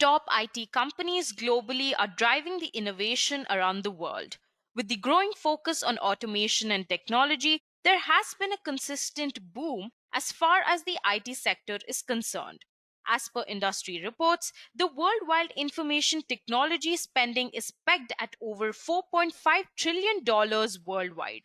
top IT companies globally are driving the innovation around the world. With the growing focus on automation and technology, there has been a consistent boom as far as the IT sector is concerned. As per industry reports, the worldwide information technology spending is pegged at over $4.5 trillion worldwide.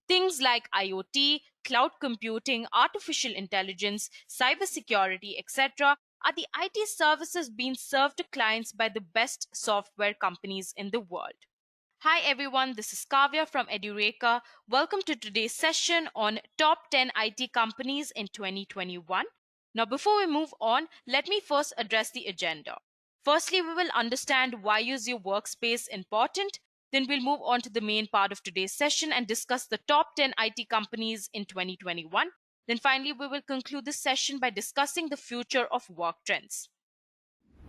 Things like IoT, cloud computing, artificial intelligence, cybersecurity, etc., are the IT services being served to clients by the best software companies in the world. Hi everyone, this is Kavya from Edureka. Welcome to today's session on top 10 IT companies in 2021. Now, before we move on, let me first address the agenda. Firstly, we will understand why is your workspace important. Then we'll move on to the main part of today's session and discuss the top 10 IT companies in 2021. Then finally, we will conclude this session by discussing the future of work trends.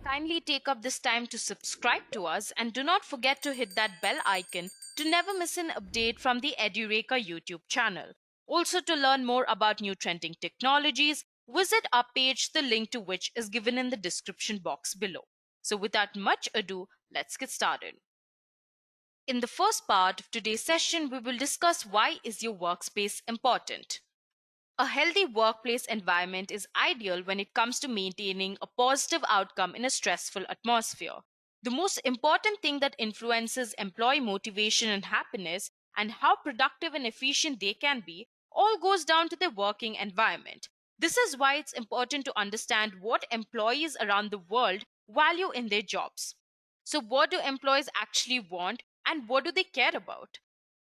Kindly take up this time to subscribe to us and do not forget to hit that bell icon to never miss an update from the Edureka YouTube channel. Also, to learn more about new trending technologies, visit our page, the link to which is given in the description box below. So, without much ado, let's get started. In the first part of today's session, we will discuss why is your workspace important. A healthy workplace environment is ideal when it comes to maintaining a positive outcome in a stressful atmosphere. The most important thing that influences employee motivation and happiness and how productive and efficient they can be all goes down to their working environment. This is why it's important to understand what employees around the world value in their jobs. So, what do employees actually want and what do they care about?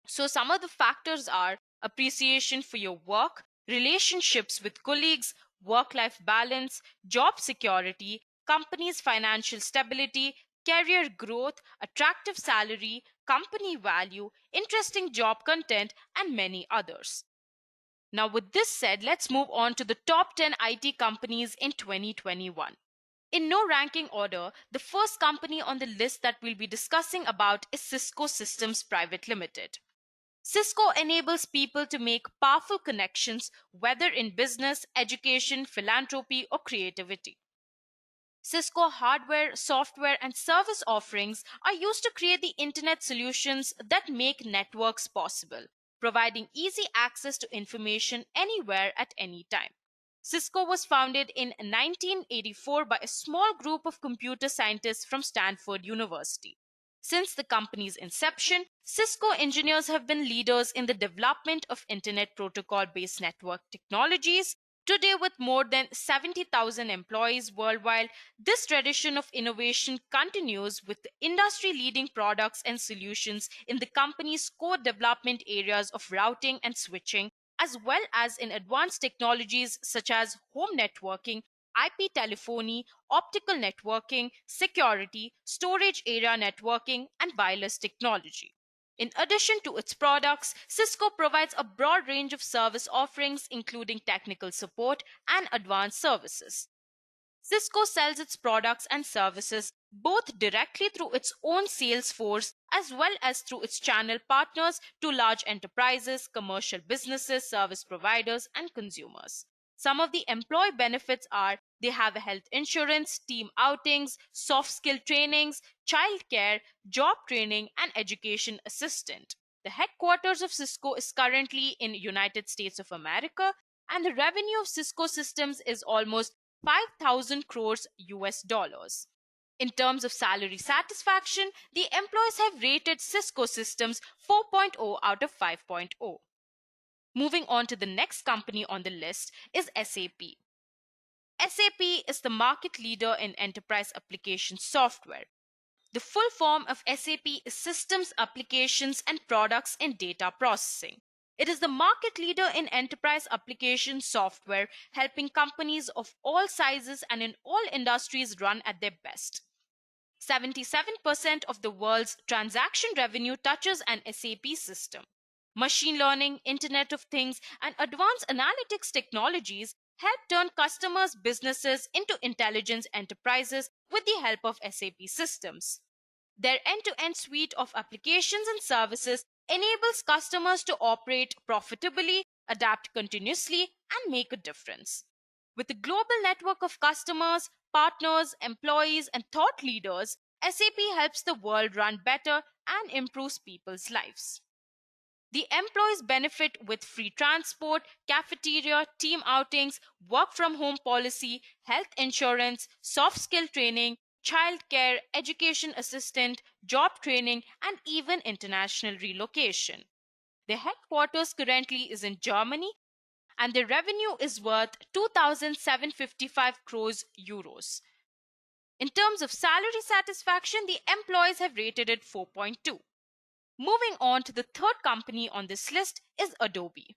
So, some of the factors are appreciation for your work, relationships with colleagues, work life balance, job security, company's financial stability, career growth, attractive salary, company value, interesting job content, and many others. Now, with this said, let's move on to the top 10 IT companies in 2021. In no ranking order, the first company on the list that we'll be discussing about is Cisco Systems Private Limited. Cisco enables people to make powerful connections, whether in business, education, philanthropy, or creativity. Cisco hardware, software, and service offerings are used to create the internet solutions that make networks possible, providing easy access to information anywhere at any time. Cisco was founded in 1984 by a small group of computer scientists from Stanford University. Since the company's inception, Cisco engineers have been leaders in the development of Internet Protocol based network technologies. Today, with more than 70,000 employees worldwide, this tradition of innovation continues with industry leading products and solutions in the company's core development areas of routing and switching, as well as in advanced technologies such as home networking, IP telephony, optical networking, security, storage area networking, and wireless technology. In addition to its products, Cisco provides a broad range of service offerings, including technical support and advanced services. Cisco sells its products and services both directly through its own sales force as well as through its channel partners to large enterprises, commercial businesses, service providers, and consumers. Some of the employee benefits are they have a health insurance, team outings, soft skill trainings, childcare, job training, and education assistant. The headquarters of Cisco is currently in United States of America, and the revenue of Cisco Systems is almost 5,000 crores US dollars. In terms of salary satisfaction, the employees have rated Cisco Systems 4.0 out of 5.0. Moving on to the next company on the list is SAP. SAP is the market leader in enterprise application software. The full form of SAP is Systems, Applications, and Products in Data Processing. It is the market leader in enterprise application software, helping companies of all sizes and in all industries run at their best. 77% of the world's transaction revenue touches an SAP system. Machine learning, Internet of Things, and advanced analytics technologies help turn customers' businesses into intelligent enterprises with the help of SAP systems. Their end to end suite of applications and services enables customers to operate profitably, adapt continuously, and make a difference. With a global network of customers, partners, employees, and thought leaders, SAP helps the world run better and improves people's lives. The employees benefit with free transport, cafeteria, team outings, work from home policy, health insurance, soft skill training, childcare, education assistant, job training, and even international relocation. Their headquarters currently is in Germany and their revenue is worth 2,755 crores euros. In terms of salary satisfaction, the employees have rated it 4.2. Moving on to the third company on this list is Adobe.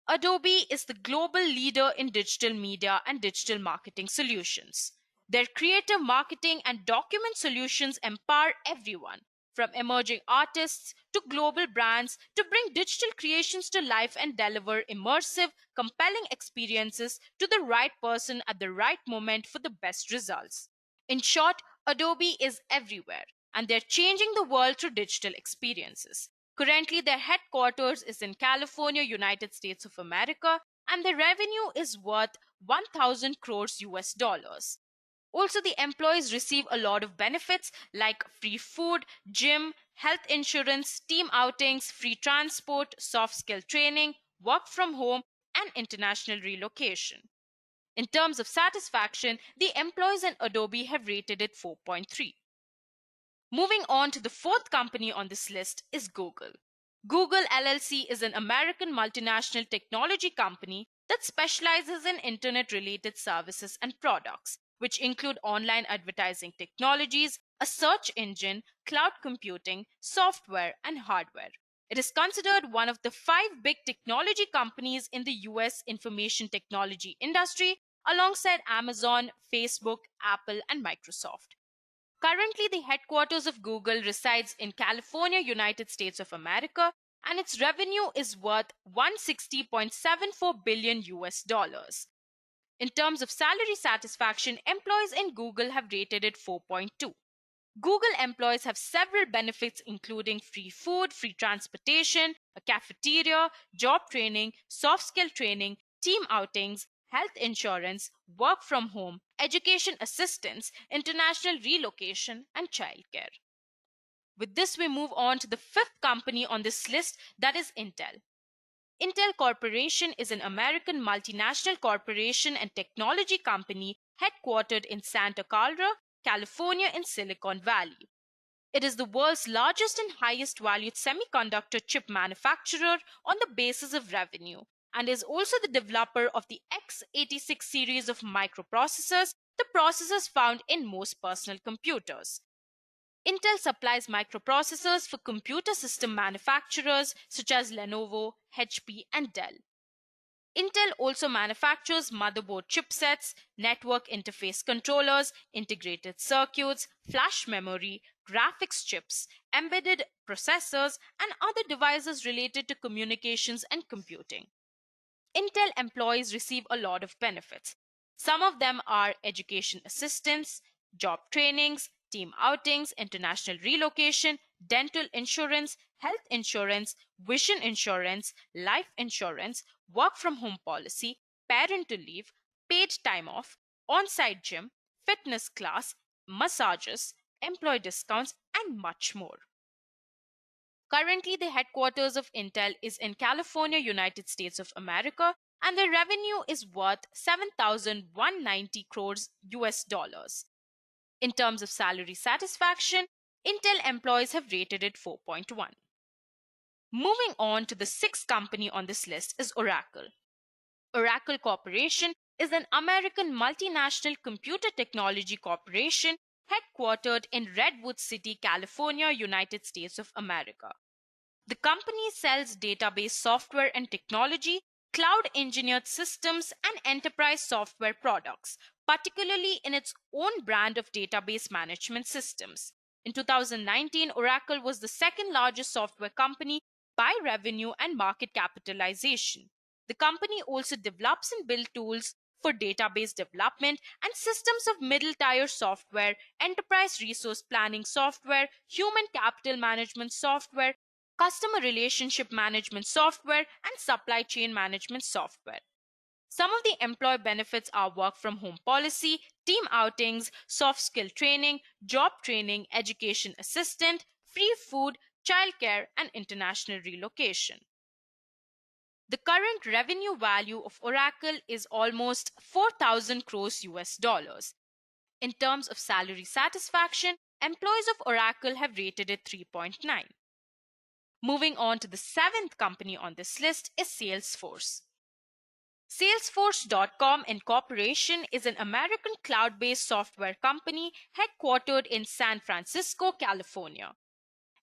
Adobe is the global leader in digital media and digital marketing solutions. Their creative marketing and document solutions empower everyone, from emerging artists to global brands, to bring digital creations to life and deliver immersive, compelling experiences to the right person at the right moment for the best results. In short, Adobe is everywhere and they're changing the world through digital experiences. Currently, their headquarters is in California, United States of America, and their revenue is worth 1,000 crores US dollars. Also, the employees receive a lot of benefits like free food, gym, health insurance, team outings, free transport, soft skill training, work from home, and international relocation. In terms of satisfaction, the employees in Adobe have rated it 4.3. Moving on to the fourth company on this list is Google. Google LLC is an American multinational technology company that specializes in internet related services and products, which include online advertising technologies, a search engine, cloud computing, software, and hardware. It is considered one of the five big technology companies in the US information technology industry, alongside Amazon, Facebook, Apple, and Microsoft. Currently, the headquarters of Google resides in California, United States of America, and its revenue is worth 160.74 billion US dollars. In terms of salary satisfaction, employees in Google have rated it 4.2. Google employees have several benefits, including free food, free transportation, a cafeteria, job training, soft skill training, team outings, health insurance, work from home, education assistance, international relocation, and childcare. With this, we move on to the fifth company on this list, that is Intel. Intel Corporation is an American multinational corporation and technology company headquartered in Santa Clara, California, in Silicon Valley. It is the world's largest and highest valued semiconductor chip manufacturer on the basis of revenue and is also the developer of the x86 series of microprocessors, the processors found in most personal computers. Intel supplies microprocessors for computer system manufacturers such as Lenovo, HP, and Dell. Intel also manufactures motherboard chipsets, network interface controllers, integrated circuits, flash memory, graphics chips, embedded processors, and other devices related to communications and computing. Intel employees receive a lot of benefits. Some of them are education assistance, job trainings, team outings, international relocation, dental insurance, health insurance, vision insurance, life insurance, work from home policy, parental leave, paid time off, on site gym, fitness class, massages, employee discounts, and much more. Currently, the headquarters of Intel is in California, United States of America, and their revenue is worth 7,190 crores US dollars. In terms of salary satisfaction, Intel employees have rated it 4.1. Moving on to the sixth company on this list is Oracle. Oracle Corporation is an American multinational computer technology corporation headquartered in Redwood City, California, United States of America. The company sells database software and technology, cloud engineered systems, and enterprise software products, particularly in its own brand of database management systems. In 2019, Oracle was the second largest software company by revenue and market capitalization. The company also develops and builds tools for database development and systems of middle tier software, enterprise resource planning software, human capital management software, customer relationship management software, and supply chain management software. Some of the employee benefits are work from home policy, team outings, soft skill training, job training, education assistant, free food, childcare, and international relocation. The current revenue value of Oracle is almost 4,000 crores US dollars. In terms of salary satisfaction, employees of Oracle have rated it 3.9. Moving on to the seventh company on this list is Salesforce. Salesforce.com Incorporation is an American cloud-based software company headquartered in San Francisco, California.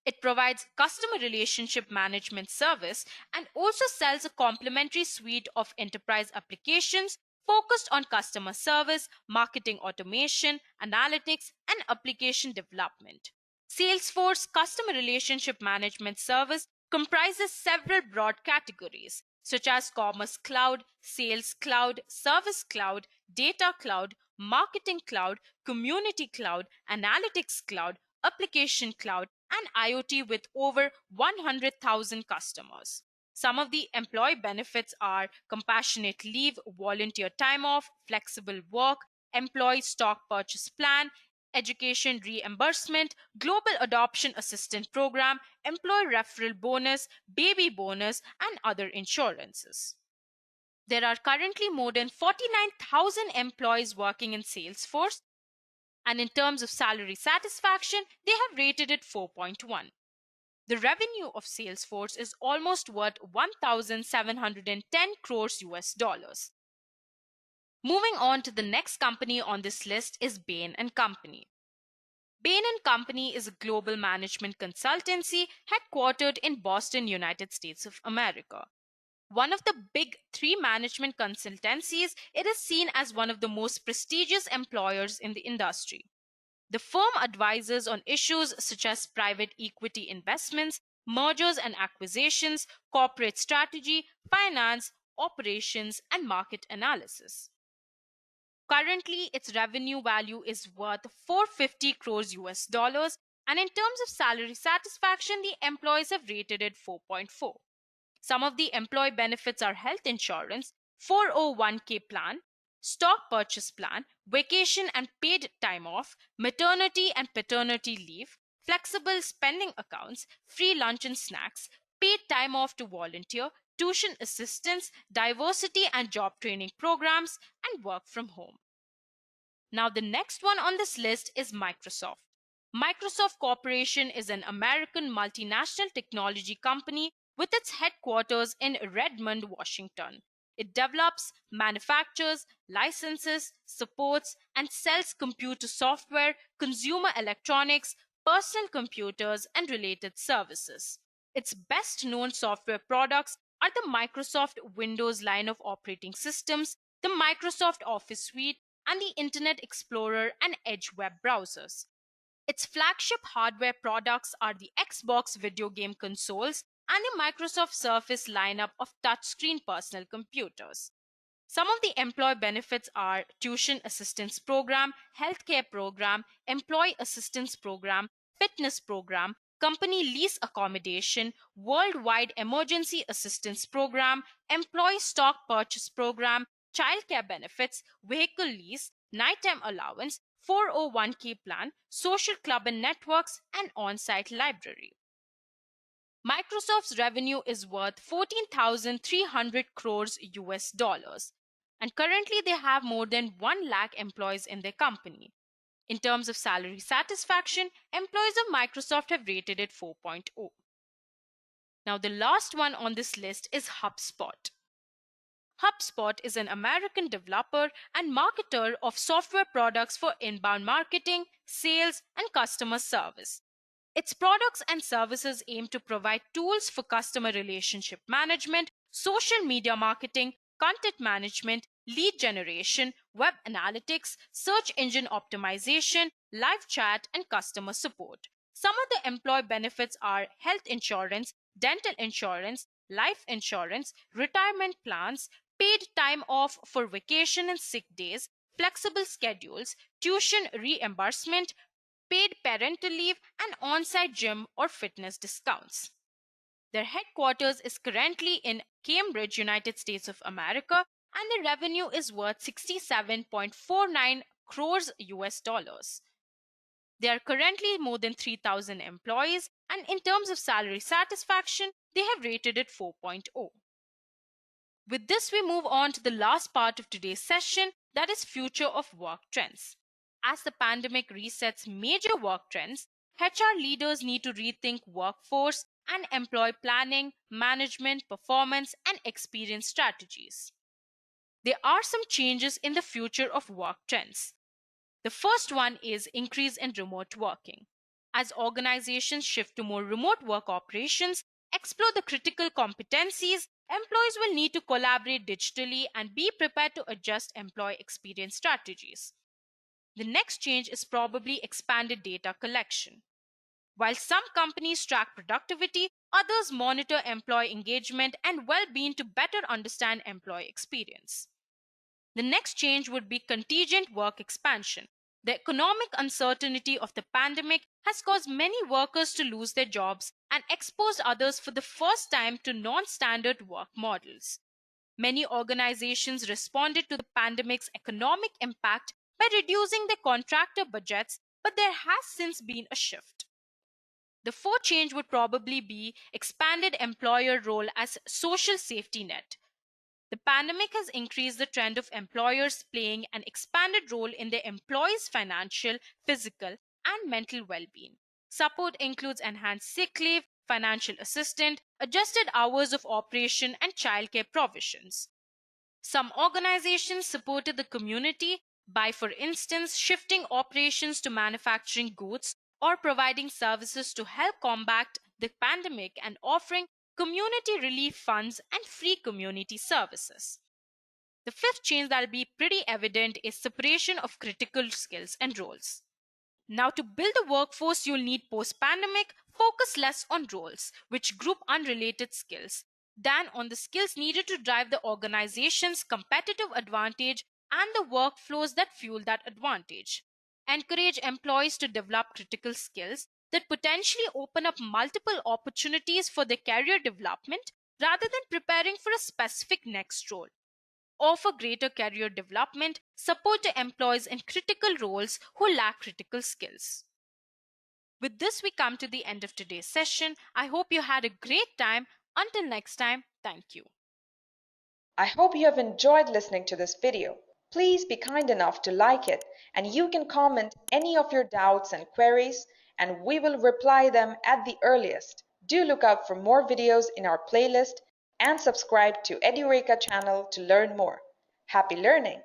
It provides customer relationship management service and also sells a complementary suite of enterprise applications focused on customer service, marketing automation, analytics, and application development. Salesforce Customer Relationship Management Service comprises several broad categories such as Commerce Cloud, Sales Cloud, Service Cloud, Data Cloud, Marketing Cloud, Community Cloud, Analytics Cloud, Application Cloud, and IoT with over 100,000 customers. Some of the employee benefits are compassionate leave, volunteer time off, flexible work, employee stock purchase plan, education reimbursement, global adoption assistance program, employee referral bonus, baby bonus, and other insurances. There are currently more than 49,000 employees working in Salesforce, and in terms of salary satisfaction, they have rated it 4.1. The revenue of Salesforce is almost worth 1,710 crores US dollars. Moving on to the next company on this list is Bain & Company. Bain & Company is a global management consultancy headquartered in Boston, United States of America. One of the big three management consultancies, it is seen as one of the most prestigious employers in the industry. The firm advises on issues such as private equity investments, mergers and acquisitions, corporate strategy, finance, operations, and market analysis. Currently, its revenue value is worth 450 crores US dollars, and in terms of salary satisfaction, the employees have rated it 4.4. Some of the employee benefits are health insurance, 401k plan, stock purchase plan, vacation and paid time off, maternity and paternity leave, flexible spending accounts, free lunch and snacks, paid time off to volunteer, tuition assistance, diversity and job training programs, and work from home. Now, the next one on this list is Microsoft. Microsoft Corporation is an American multinational technology company with its headquarters in Redmond, Washington. It develops, manufactures, licenses, supports, and sells computer software, consumer electronics, personal computers, and related services. Its best known software products are the Microsoft Windows line of operating systems, the Microsoft Office suite, and the Internet Explorer and Edge web browsers. Its flagship hardware products are the Xbox video game consoles and the Microsoft Surface lineup of touchscreen personal computers. Some of the employee benefits are tuition assistance program, healthcare program, employee assistance program, fitness program, company lease accommodation, worldwide emergency assistance program, employee stock purchase program, childcare benefits, vehicle lease, nighttime allowance, 401k plan, social club and networks, and on-site library. Microsoft's revenue is worth 14,300 crores US dollars, and currently they have more than 1 lakh employees in their company. In terms of salary satisfaction, employees of Microsoft have rated it 4.0. Now, the last one on this list is HubSpot. HubSpot is an American developer and marketer of software products for inbound marketing, sales, and customer service. Its products and services aim to provide tools for customer relationship management, social media marketing, content management, lead generation, web analytics, search engine optimization, live chat, and customer support. Some of the employee benefits are health insurance, dental insurance, life insurance, retirement plans, paid time off for vacation and sick days, flexible schedules, tuition reimbursement, paid parental leave, and on-site gym or fitness discounts. Their headquarters is currently in Cambridge, United States of America, and the revenue is worth 67.49 crores US dollars. There are currently more than 3,000 employees, and in terms of salary satisfaction, they have rated it 4.0. With this, we move on to the last part of today's session, that is future of work trends. As the pandemic resets major work trends, HR leaders need to rethink workforce and employee planning, management, performance, and experience strategies. There are some changes in the future of work trends. The first one is increase in remote working. As organizations shift to more remote work operations, explore the critical competencies, employees will need to collaborate digitally and be prepared to adjust employee experience strategies. The next change is probably expanded data collection. While some companies track productivity, others monitor employee engagement and well-being to better understand employee experience. The next change would be contingent work expansion. The economic uncertainty of the pandemic has caused many workers to lose their jobs and exposed others for the first time to non-standard work models. Many organizations responded to the pandemic's economic impact by reducing their contractor budgets, but there has since been a shift. The fourth change would probably be expanded employer role as social safety net. The pandemic has increased the trend of employers playing an expanded role in their employees' financial, physical, and mental well-being. Support includes enhanced sick leave, financial assistance, adjusted hours of operation, and childcare provisions. Some organizations supported the community by, for instance, shifting operations to manufacturing goods or providing services to help combat the pandemic and offering community relief funds and free community services. The fifth change that will be pretty evident is separation of critical skills and roles. Now, to build a workforce you'll need post-pandemic, focus less on roles, which group unrelated skills, than on the skills needed to drive the organization's competitive advantage and the workflows that fuel that advantage. Encourage employees to develop critical skills that potentially open up multiple opportunities for their career development rather than preparing for a specific next role. Offer greater career development, support to employees in critical roles who lack critical skills. With this, we come to the end of today's session. I hope you had a great time. Until next time, thank you. I hope you have enjoyed listening to this video. Please be kind enough to like it, and you can comment any of your doubts and queries, and we will reply them at the earliest. Do look out for more videos in our playlist and subscribe to EduReka channel to learn more. Happy learning!